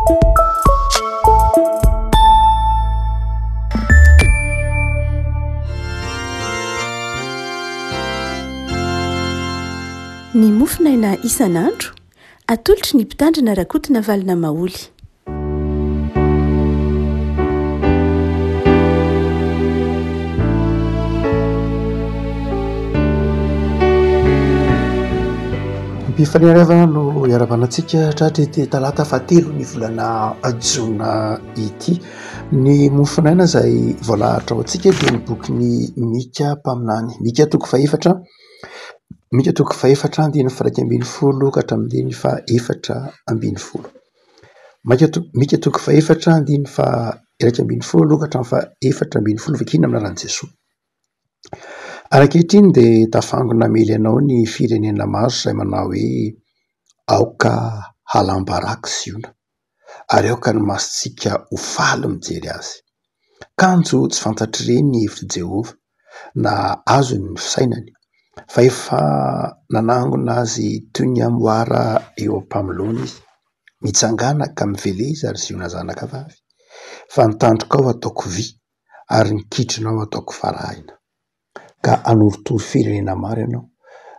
Ny mofinaina isan'andro atolotry ny mpitandrina rakotina valina maoly. Mpifaneriavana no iaravanantsika tratrety talata fahatelo ny volana Jona ity. Ny mofinaina izay voalahatra ao antsika dia ny bokin'ny Mika Mpaminany, Mika toko fahaefatra, Mika toko fahaefatra andiny faha 1 ka hatramin'ny faha 4. Mika toko fahaefatra andiny faha 1 ka hatramin'ny faha 4 vakina amin'ny anaran'i Jesosy. Ankehitriny dia tafangona mely anao ny firenena maro izay manao hoe aoka halambaraka ziona ary aoka ny masontsika ho faly mijery azy. Kanjo tsy fantatry ireny ny hevit'i Jehovah na azo ny fisainany fa efa nanangona azy toy ny amboara eo ampamilona izy, mitsangana ka miveleza ary ziona zanaka vavy, fa nitandroka ao ataoko vy ary ny kitronao ataoko farahina. Ka anoritory firenena maro ianao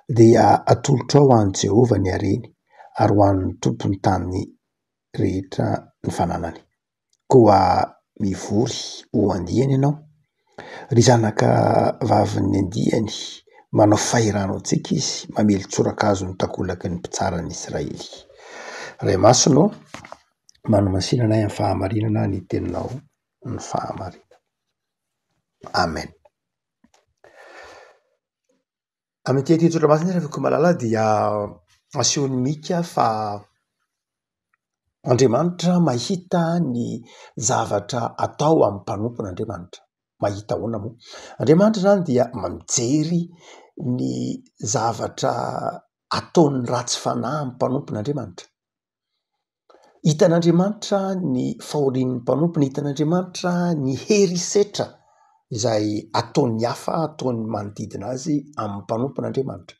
dia atolotra ao an'i Jehovah ny hareny ary ho an'ny tompony tany rehetra ny fananany. Koa mivory ho andihany ianao, ry zanaka vavin'ny andihany, manao fahirana antsika izy, mamely tsorakazo ny takolaky ny mpitsaran'ny Israely. Ray masonao, manomasinana amin'ny fahamarinana ny teninao ny fahamarina. Amen. Amin'ity tsotra masina rehefa malala dia asehon'ny Mika fa Andriamanitra mahita ny zavatra atao amin'ny mpanompon'Andriamanitra. Mahita ahoana moa? Andriamanitra zany dia mijery ny zavatra ataon'ny ratsy fanahy amin'ny mpanompon'Andriamanitra. Hitan'Andriamanitra ny fahorian'ny mpanompony, hitan'Andriamanitra ny herisetra izay ataon'ny hafa, ataon'ny manodidina azy amin'ny mpanompon'Andriamanitra.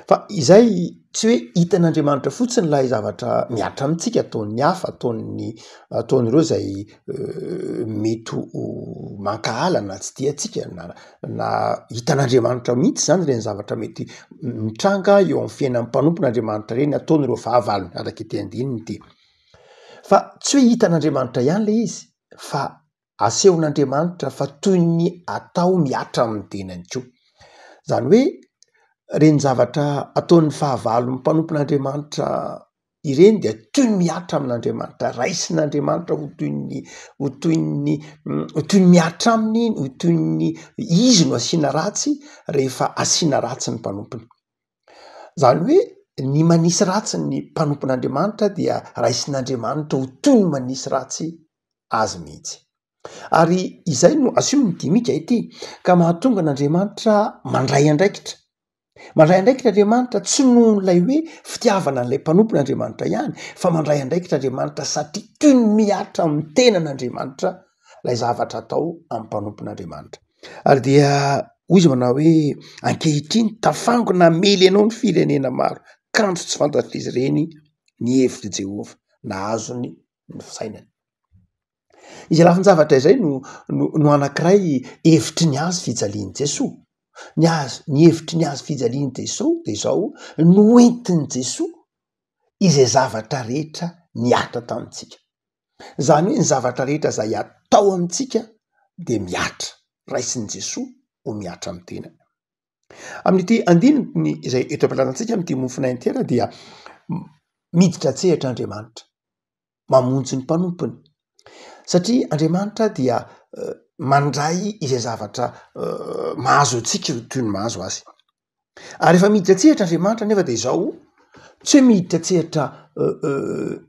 Fa izay tsy hoe hitan'Andriamanitra fotsiny ilay zavatra miatra amintsika, ataon'ny hafa, ataon'ireo izay mety ho mankahalana tsy tiantsika na hitan'Andriamanitra mihitsy zany ireny zavatra mety mitranga eo amin'ny fiainan'ny mpanompon'Andriamanitra ireny, ataon'ireo fahavalony araka ity andininy ity. Fa tsy hoe hitan'Andriamanitra ihany le izy, fa asehon'Andriamanitra fa toy ny atao miatra amin'ny tenany koa. Zany hoe reny zavatra ataon'ny fahavalon'ny mpanompon'Andriamanitra ireny dia toy ny miatra amin'Andriamanitra, raisin'Andriamanitra ho toy ny miatra aminy, ho toy ny izy no asiana ratsy rehefa asiana ratsy ny mpanompony. Zany hoe ny manisy ratsy ny mpanompon'Andriamanitra dia raisin'Andriamanitra ho toy ny manisy ratsy azy mihitsy. Ary izay no asehon'ity Mika ity, ka mahatonga n'Andriamanitra mandray andraikitra. Mandray andraikitra Andriamanitra tsy noho ilay hoe fitiavana an'ilay mpanompon'Andriamanitra ihany, fa mandray andraikitra Andriamanitra satria toy ny miatra amin'ny tenan'Andriamanitra ilay zavatra atao amin'ny mpanompon'Andriamanitra. Ary dia hoy izy manao hoe ankehitriny tafangona mely ianao ny firenena maro, kanjo tsy fantatry izy ireny ny hevit'i Jehovah na azony ny fisainany. Izy lafiny zavatra izay no anankiray hevitry ny azy fijalian'i Jesosy. Ny hevitry ny azy fijalian'i Jesosy dia izao: noentin'i Jesosy izay zavatra rehetra miatra tamintsika. Zany hoe ny zavatra rehetra izay atao amintsika dia miatra, raisin'i Jesosy ho miatra amin'ny tenany. Amin'ity andininy izay eto am-pilatantsika amin'ity mofinaina tena dia miditra an-tsehatra Andriamanitra, mamonjy ny mpanompony. Satria Andriamanitra dia mandray izay zavatra mahazo antsika ho toy ny mahazo azy. Ary rehefa miditra an-tsehatra Andriamanitra nefa dia izao, tsy hoe miditra an-tsehatra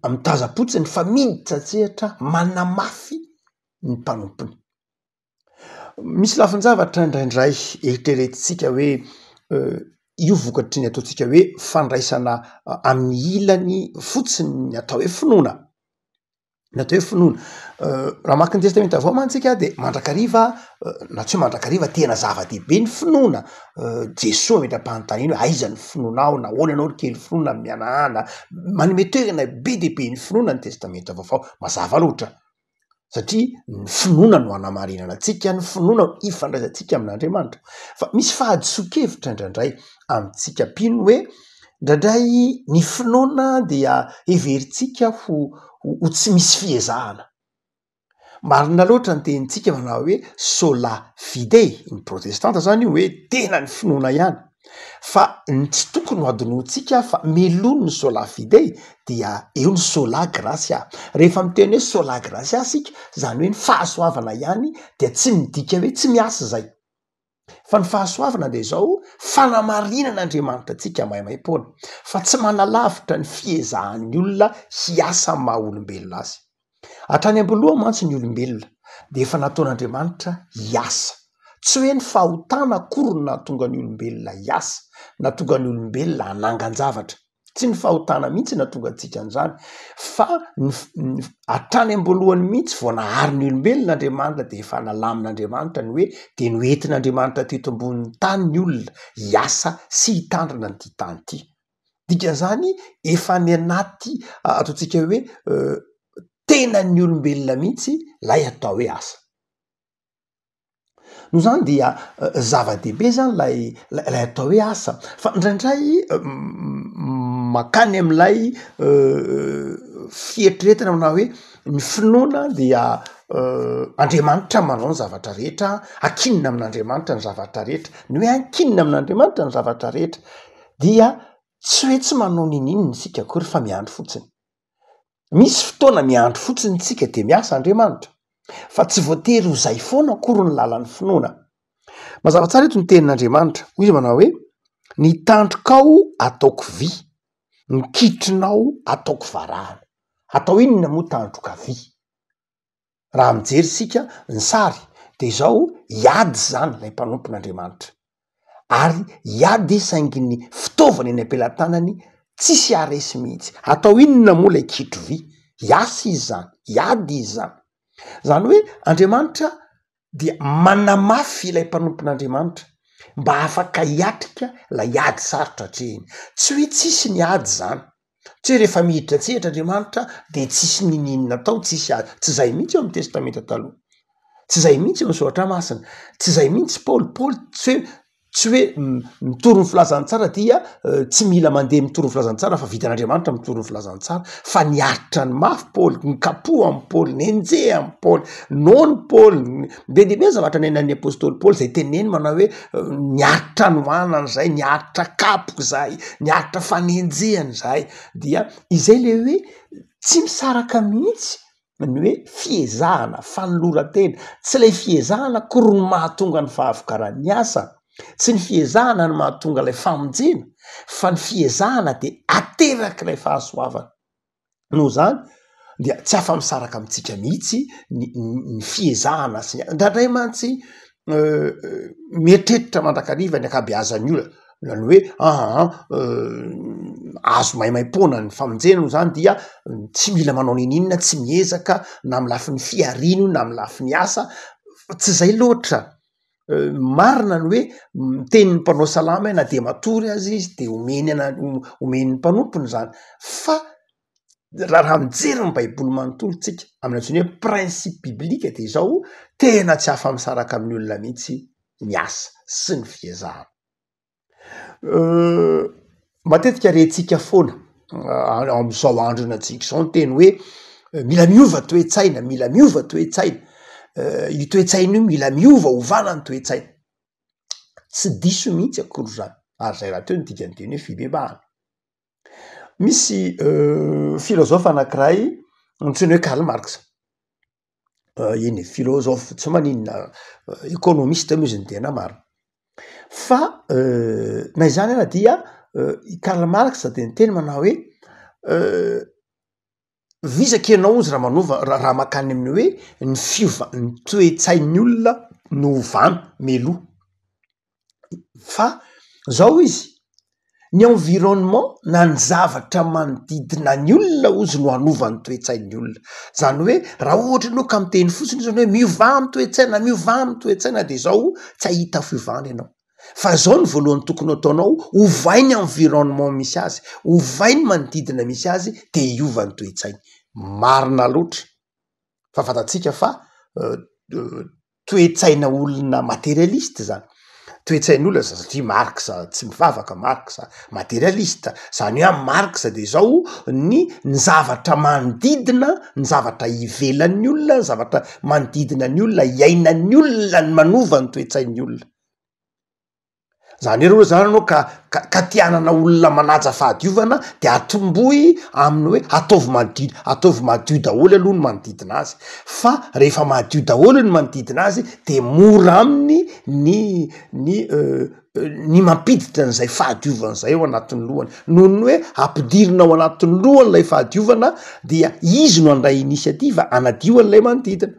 amin'ny tazapotsiny, fa miditra an-tsehatra manamafy ny mpanompony. Misy lafiny zavatra indraindray eritreretintsika hoe io vokatry ny ataontsika hoe fandraisana amin'ny ilany fotsiny ny atao hoe finoana. natao hoe finoana raha maka ny testamenta avao mantsika de mandrakariva na tsy hoe mandrakariva tena zava-dehibe ny finoana Jesosy metra-panontany iny hoe aiza ny finoana ao nahoana anao ry kely finoana mianahana manome toerana be dehibe ny finoana ny testamenta vaovao mazava loatra satria ny finoana no hanamarinana antsika ny finoana no ifandraisantsika amin'Andriamanitra fa misy fahadiso-kevitra indraindray amintsika mpino hoe indraindray ny finoana dia heverintsika ho tsy misy fiezahana marina loatra ny tenintsika manao hoe sola fide ny protestanta zany io hoe tena ny finoana ihany fa ny tsy tokony ho adinoantsika fa melono ny sola fide dia eo ny sola gracia rehefa miteny hoe sola gracia sika zany hoe ny fahasoavana ihany dia tsy midika hoe tsy miasa zay fa ny fahasoavana de zao fanamarinan'Andriamanitra antsika maimai-poana fa tsy manalavitra ny fiezahan'ny olona hiasa maha olombelona azy hatrany amboloha mantsy ny olombelona de efa nataon'Andriamanitra hiasa tsy hoe ny fahotana akory nahatonga ny olombelona hiasa nahatonga ny olombelona hanangan-javatra tsy ny fahotana mihitsy nahatonga antsika an'izany fa hatrany ambolohany mihitsy vao nahary ny olombelon'Andriamanitra de efa nalamin'Andriamanitra ny hoe de noentin'Andriamanitra teto ambonin'ny tany ny olona hiasa sy hitandrina ny ty tany ity dikan'izany efa ny anaty ataontsika hoe tena ny olombelona mihitsy lay atao hoe asa no zany dia zava-dehibe zany lay atao hoe asa fa indraindray makany am'ilay fieritriretina manao hoe ny finoana dia Andriamanitra manao ny zavatra rehetra akinina amin'Andriamanitra ny zavatra rehetra ny hoe ankinina amin'Andriamanitra ny zavatra rehetra dia tsy hoe tsy manao nininy sika akory fa miandro fotsiny misy fotoana miandro fotsiny tsika de miasa Andriamanitra fa tsy voatery ho zay foana akory ny lalan'ny finoana mazava tsara eto ny tenin'Andriamanitra hoy izy manao hoe ny tandrokao ataoko vy ny kitrinao ataoko varahana atao inona moa tandroka vy raha mijery sika ny sary de zao hiady zany lay mpanompon'Andriamanitra ary hiady saingy ny fitaovany eny ampelantanany tsisy aresy mihitsy atao inona moa lay kitro vy hiasa izy zany hiady izy zany zany hoe Andriamanitra dia manamafy ilay mpanompon'Andriamanitra mba afaka hiatrika la hiady sarotra hatrehiny tsy hoe tsisy ny ady zany tsy hoe rehefa miditra tsehatra Andriamanitra de tsisy nininina atao tsisy ady tsy zay mihitsy eo amin'ny testamenta taloha tsy zay mihitsy eo amin'ny soratra masina tsy zay mihitsy Paoly tsy hoe mitoro ny filazantsara dia tsy mila mandeha mitoro ny filazantsara fa vitan'Andriamanitra mitoro ny filazantsara fa niaritra ny mafy Paoly nikapoha amin'ny Paoly nenjeha amin'ny Paoly noho ny Paoly be dehibe zavatra nenan'ny apôstôly Paoly zay teneny manao hoe niaritra noanany zay niaritra kapoka zay niaritra fanenjehany zay dia izay le hoe tsy misaraka mihitsy ny hoe fiezahana fanoloran-tena tsy lay fiezahana akory ny mahatonga ny fahavokaran'ny asa tsy ny fiezahana ny mahatonga lay famonjena fa ny fiezahana de ateraky lay fahasoavana no zany dia tsy afa-misaraka amintsika mihitsy ny fiezahana sy ndraindray mantsy mieritreritra mandrakariva ny akabeazany olona ny hoe azo maimai-poana ny famonjena no zany dia tsy mila manao ninina tsy miezaka na amy lafi ny fiarino na amy lafi ny asa tsy zay loatra marina ny hoe tenin'ny mpanao salama na de matory azy izy de omeny mpanompony zany fa raha mijery ny baiboly manontolo tsika amin'ny antsoiny hoe principe biblika de zao tena tsy afa-misaraka amin'ny olona mihitsy ny asa sy ny fiezahana matetika rentsika foana am'izao andro natsika zao ny teny hoe mila miova toe-tsaina mila miova toe-tsaina io toe-tsaina io mila miova ovana ny toe-tsaina tsy diso mihitsy akory zany ary zay raha teo ny dikany teny hoe fibebahana misy filozofa anankiray antsoiny hoe Karl Marx iny filozofa tsy maninona économiste moa izy ny tena marina fa na izany ara dia Karl Marx de ny teny manao hoe visaky ianao izy raha manova raha makany amin'ny hoe ny ny toe-tsain'ny olona no ovana meloa fa zao izy ny environnement na ny zavatra manodidina ny olona ozy no hanovany toetsain'ny olona zany hoe raha ohatra anao ka miteny fotsiny zany hoe miova amin'ny toetsaina miova amin'ny toetsaina de zao tsy ahita fiovana ianao fa zao ny voalohany tokony ataonao ovay ny environnement misy azy ovay ny manodidina misy azy de iova ny toetsainy marina loatra fa fantatsika fa toetsaina olona materialiste zany toetsain'olona satria marxa tsy mivavaka marxa materialiste zany hoe am marxa de zao ny zavatra manodidina ny zavatra ivelan'ny olona ny zavatra manodidina ny olona iainan'ny olona ny manova ny toetsain'ny olona zany hoe zany anao ka tianana olona manaja fahadiovana de atomboy aminy hoe ataovy madio daholo aloha ny manodidina azy fa rehefa madio daholo ny manodidina azy de mora aminy ny mampiditra n'izay fahadiovana zay ao anatin'ny lohany noho ny hoe ampidirina ao anatin'ny lohany lay fahadiovana dia izy no andray inisiativa anadio an'lay manodidina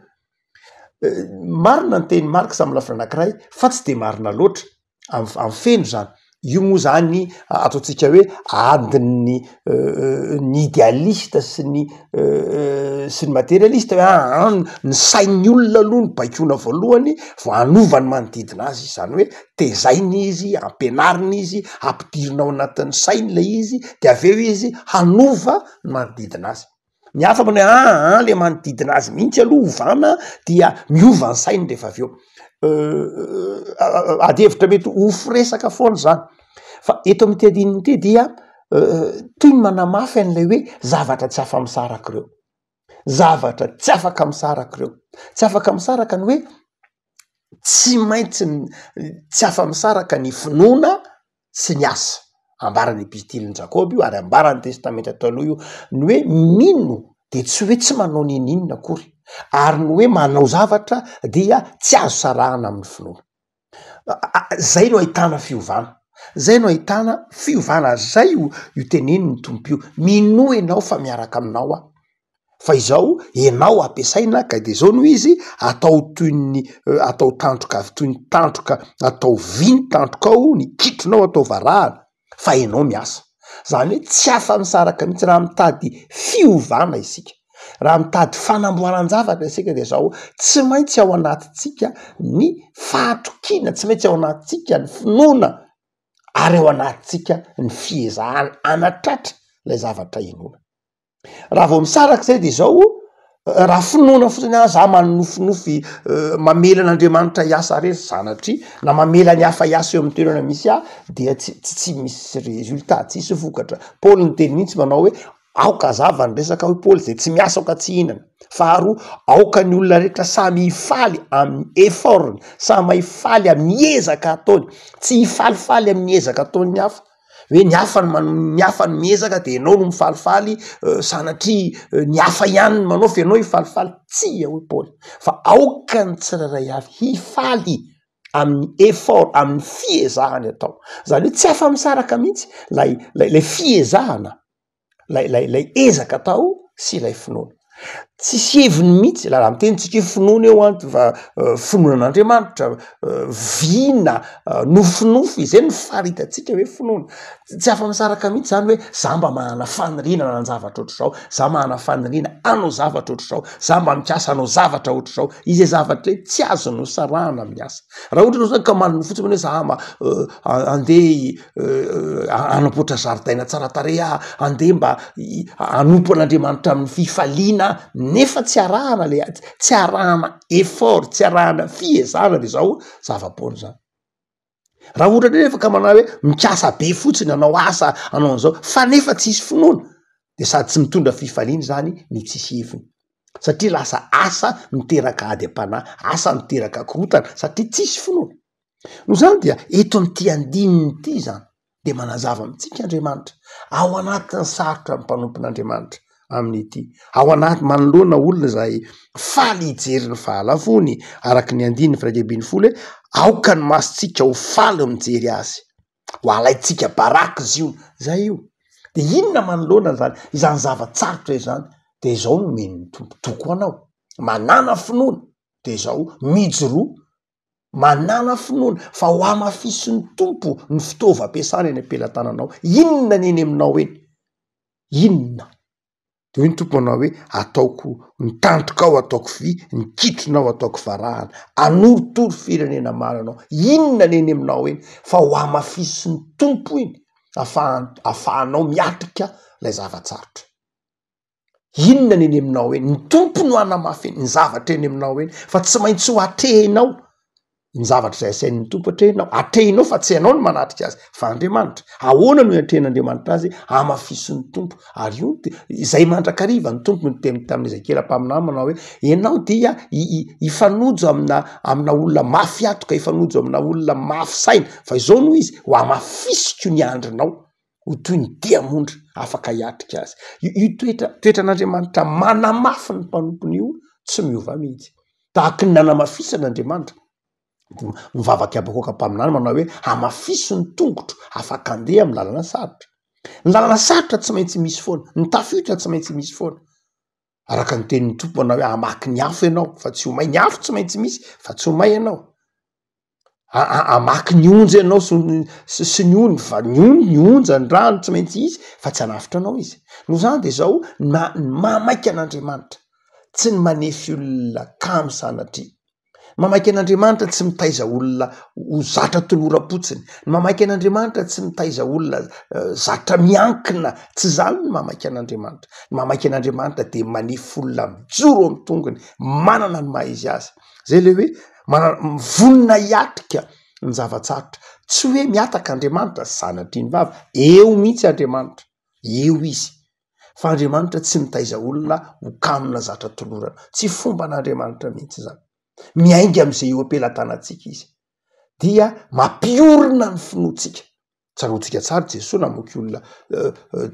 marina ny teny marxa am'y lafiny anankiray fa tsy de marina loatra am feno zany io moa zany ataotsika hoe adiny ny idéaliste sy ny materialiste hoe ny sain'ny olona aloha ny baikona voalohany vo anovany manodidina azy zany hoe tezainy izy ampianariny izy ampidirina ao anatin'ny sainy le izy de aveo izy hanova ny manodidina azy ny hafa manoe le manodidina azy mihitsy aloha ovana dia miova ny sainy rehefa aveo adihevitra mety hoforesaka foana zany fa eto amy teadininy ty dia toy ny manamafy an'lay hoe zavatra tsy afa misaraka reo zavatra tsy afaka misaraka reo tsy afaka misaraka ny hoe tsy maintsy tsy afa misaraka ny finoana sy ny asa ambarany epistiliny Jakoby io ary ambarany testamenta ataonao io ny hoe mino de tsy hoe tsy manao ninina akory ary ny hoe manao zavatra dia tsy azo sarahana amin'ny finoana zay no ahitana fiovana zay no ahitana fiovana zay io teneny ny tompo io mino enao fa miaraka aminao fa izao enao ampiasaina ka de zao no izy atao toy atao tandroka toy ny tandroka atao viny tandroka ao ny kitronao atao varahana fa enao miasa zany hoe tsy afa misaraka mihitsy raha mitady fiovana isika raha mitady fanamboaran-javatra isika de zao tsy maintsy ao anatintsika ny fahatrokina tsy maintsy ao anatintsika ny finoana ary ao anatintsika ny fiezahana anatratra lay zavatra inona raha vao misaraka zay de zao raha finoana fotsiny za manofinofy mamelan'Andriamanitra hiasa rery sanatria na mamela ny hafa hiasa eo amin'ny toerana misy dia tsy misy résultat tsy misy vokatra Paoly ny teny mihitsy manao hoe aoka zava ny resaka hoe Paoly zay tsy miasa aoka tsy hinana faharoa aoka ny olona rehetra samy hifaly amin'ny effortny samy hifaly amin'ny ezaka ataony tsy hifalifaly amin'ny ezaka ataony hafa hoe ny hafa ny miezaka de enao no mifalifaly sanatria ny hafa ihany ny manao fa enao hifalifaly tsy hoe Paoly fa aoka ny tsirairay avy hifaly amin'ny effort amin'ny fiezahany atao zany hoe tsy afa misaraka mihitsy lay fiezahana lay ezaka atao sy lay finoana tsisy heviny mihitsy raha mitenitsika finoana eo anty fa finoanan'Andriamanitra vina nofinofy zay ny faritatsika hoe finoana tsy afa misaraka mihitsy zany hoe za mba manana fanirina na zavatra ohatr' zao za manana fanirina anao zavatra ohatr' zao za mba mikasa anao zavatra ohatr' zao izy zavatra hoe tsy azo no sarahana amin'ny asa raha ohatra zany ka manino fotsiny hoe za andeha anampoatra zaridaina tsara tare andeha mba anompo an'Andriamanitra amin'ny fifaliana nefa tsy arahana le tsy arahana effort tsy arahana fiezahana de zao zava-poana zany raha ohatra nefa ka manao hoe mikasa be fotsiny anao asa anao an'izao fa nefa tsisy finoana de sady tsy mitondra fifaliana zany ny tsisy heviny satria lasa asa miteraka ady am-panahy asa miteraka korotana satria tsisy finoana no zany dia eto am'ty andininy ty zany de manazava amitsika Andriamanitra ao anatin'ny sarotra ny mpanompon'Andriamanitra amin'ity ao anaty manoloana olona zay faly hijery ny fahalavony araky ny 1:20 aoka ny masontsika ho faly mijery azy ho alaitsika baraky izy io zay io de inona manoloana zany izany zavatsarotra izany de zao no meny tompo toko anao manana finoana de zao mijoroa manana finoana fa ho amafisy ny tompo ny fitaova ampiasana eny ampelantananao. Inona ny eny aminao eny? Inona? De hoe ny tompo anao hoe ataoko nitandroka ao ataoko vy, nikitrona ao ataoko varahana, anorotoro firenena maro anao. Inona ny eny aminao eny? Fa ho amafisy ny tompo iny afahanao miatrika lay zavatsarotra. Inona ny eny aminao eny? Ny tompo no anamafy ny zavatra eny aminao eny, fa tsy maintsy ho atrehinao ny zavatra izay asain'ny tompo atrehinao. Atrehinao fa tsy ianao no manatrika azy fa Andriamanitra. Ahoana no atrehin'Andriamanitra azy? Amafisy ny tompo. Ary io izay mandrakariva ny tompo ny teny tamin'ny Ezekela mpaminany manao hoe ianao dia ifanojo amina olona mafy atoka, ifanojo amina olona mafy saina, fa izao no izy ho amafisiko ny andrinao ho toy ny diamondra afaka hiatrika azy. Io toetran'Andriamanitra manamafy ny mpanompony io tsy miova mihitsy. Tahaka ny nanamafisanaNdriamanitra mivavaky Abakoka mpaminany manao hoe amafisy ny tongotro afaka andeha amin'ny lalana sarotra. Ny lalana sarotra tsy maintsy misy foana, ny tafiotra tsy maintsy misy foana. Araka ny tenin'ny tompo manao hoe amaky ny afo ianao fa tsy ho may. Ny afo tsy maintsy misy fa tsy ho may ianao. Amaky ny onja ianao sy ny ony, fa ny onja ny rano tsy maintsy izy fa tsy hanafitra anao izy. No zany de zao mamaika an'Andriamanitra tsy ny manefy olona kamo sanatria. Mamaika an'Andriamanitra tsy mitaiza olona ho zatra toloram-potsiny. Mamaika an'Andriamanitra tsy mitaiza olona zatra miankina. Tsy zany ny mamaika an'Andriamanitra. Mamaika an'Andriamanitra de manefy olona mijoro amin'ny tongony, manana ny maha izy azy. Zay le hoe vonona hiatrika ny zavatsarotra. Tsy hoe miataka Andriamanitra sanatria ny vava. Eo mihitsy Andriamanitra. Eo izy. Fa Andriamanitra tsy mitaiza olona ho kamina zatra tolorana. Tsy fomba an'Andriamanitra mihitsy zany. Miainga am'izay eo ampelantanantsika izy. Dia mampiorina ny finoantsika. Tsaroantsika tsara Jesosy namoky olona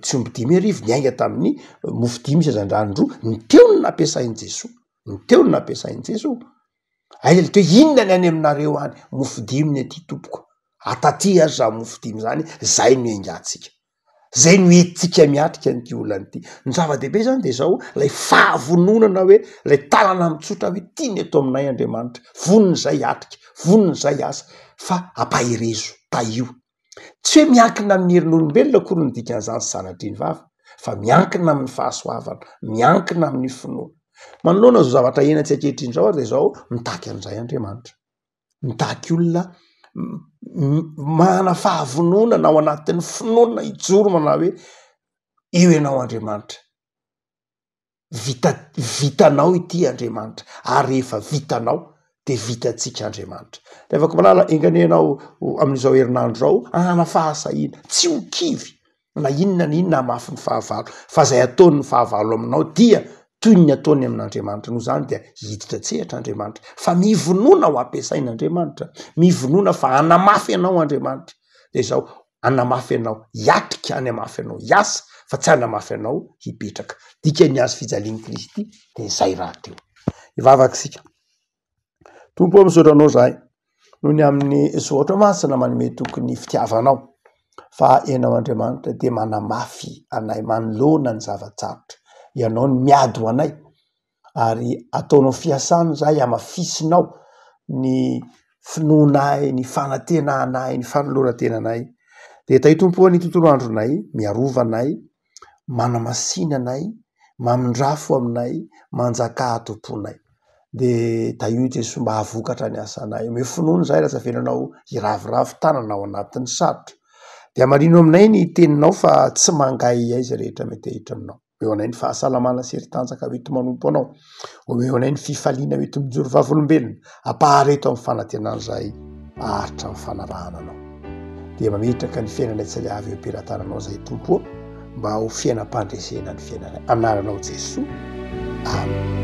tsy omby 5,000 miainga tamin'ny mofo 5 sezandranindroa. Ny teony nampiasain'i Jesosy. Ny teony nampiasain'i Jesosy. Aila te inona ny any aminareo any? Mofo 5 ny aty tompoko. Ataty azy raha mofo 5 zany, zay no engatsika. Zay no etika miatrika n'ity olana ity. Ny zava-dehibe zany de zao lay fahavononana hoe lay tanana mitsotra hoe tiany eto aminay Andriamanitra. Vonony zay atrika, vonony zay asa, fa ampaherezo, taio. Tsy hoe miankina amin'ny herin'olombelona akory ny dikan'izany sanatria ny vava, fa miankina amin'ny fahasoavana, miankina amin'ny finoana. Manoloana zao zavatra iainantsika ankehitriny zao de zao mitaky an'izay Andriamanitra. Mitaky olona mana fahavononana ao anatin'ny finoana ijoro manao hoe eo ianao Andriamanitra. Vitanao ity Andriamanitra, ary rehefa vitanao de vitantsika Andriamanitra. Rehefa malala enganenao amin'izao herinandro zao ana fahasahina, tsy ho kivy na inona mafy ny fahavalo, fa zay ataon'ny fahavalo aminao dia toy ny ataony amin'Andriamanitra. No zany dia hiditra tsehatra Andriamanitra, fa mivonona ho ampiasain'Andriamanitra, mivonona fa anamafy ianao Andriamanitra. De zao anamafy ianao hiatrika, anamafy ianao hiasa, fa tsy anamafy ianao hipetraka. Dikany azy fijalian'i Kristy de zay raha teo. Ivavaka sika. Tompo misaotra anao zahay noho ny amin'ny zoatra masina manome tokony fitiavanao, fa ianao Andriamanitra de manamafy anay, manoloana ny zavatsarotra. Ianao ny miady ho anay ary ataonao fiasana zahay amafisinao ny finoanay, ny fanatenanay, ny fanoloran-tenanay. De tay tompo ny tontolo andronay, miarovanay, manamasinanay, mamindrafo aminay, manjaka atomponay. De taio Jesosy mba havokatra ny asanay. Me finoana zahay raha safiranao hiraviravo tanana ao anatin'ny sarotra. De amarino aminay ny teninao fa tsy mangay aiza rehetra mety ahitra aminao. Eo anay ny fahasalamana sy heritanjaka hoety manompo anao. Eo anay ny fifaliana hoety mijoro vavolombelona. Ampahareto amin'ny fanantenana zahay ahatra amin'ny fanarahana anao. Dia mametraka ny fiainanay tsy avy eo am-pelantananao zay tompo mba ho fiainam-pandresena ny fiainanay. Anaranao Jesosy. Amen.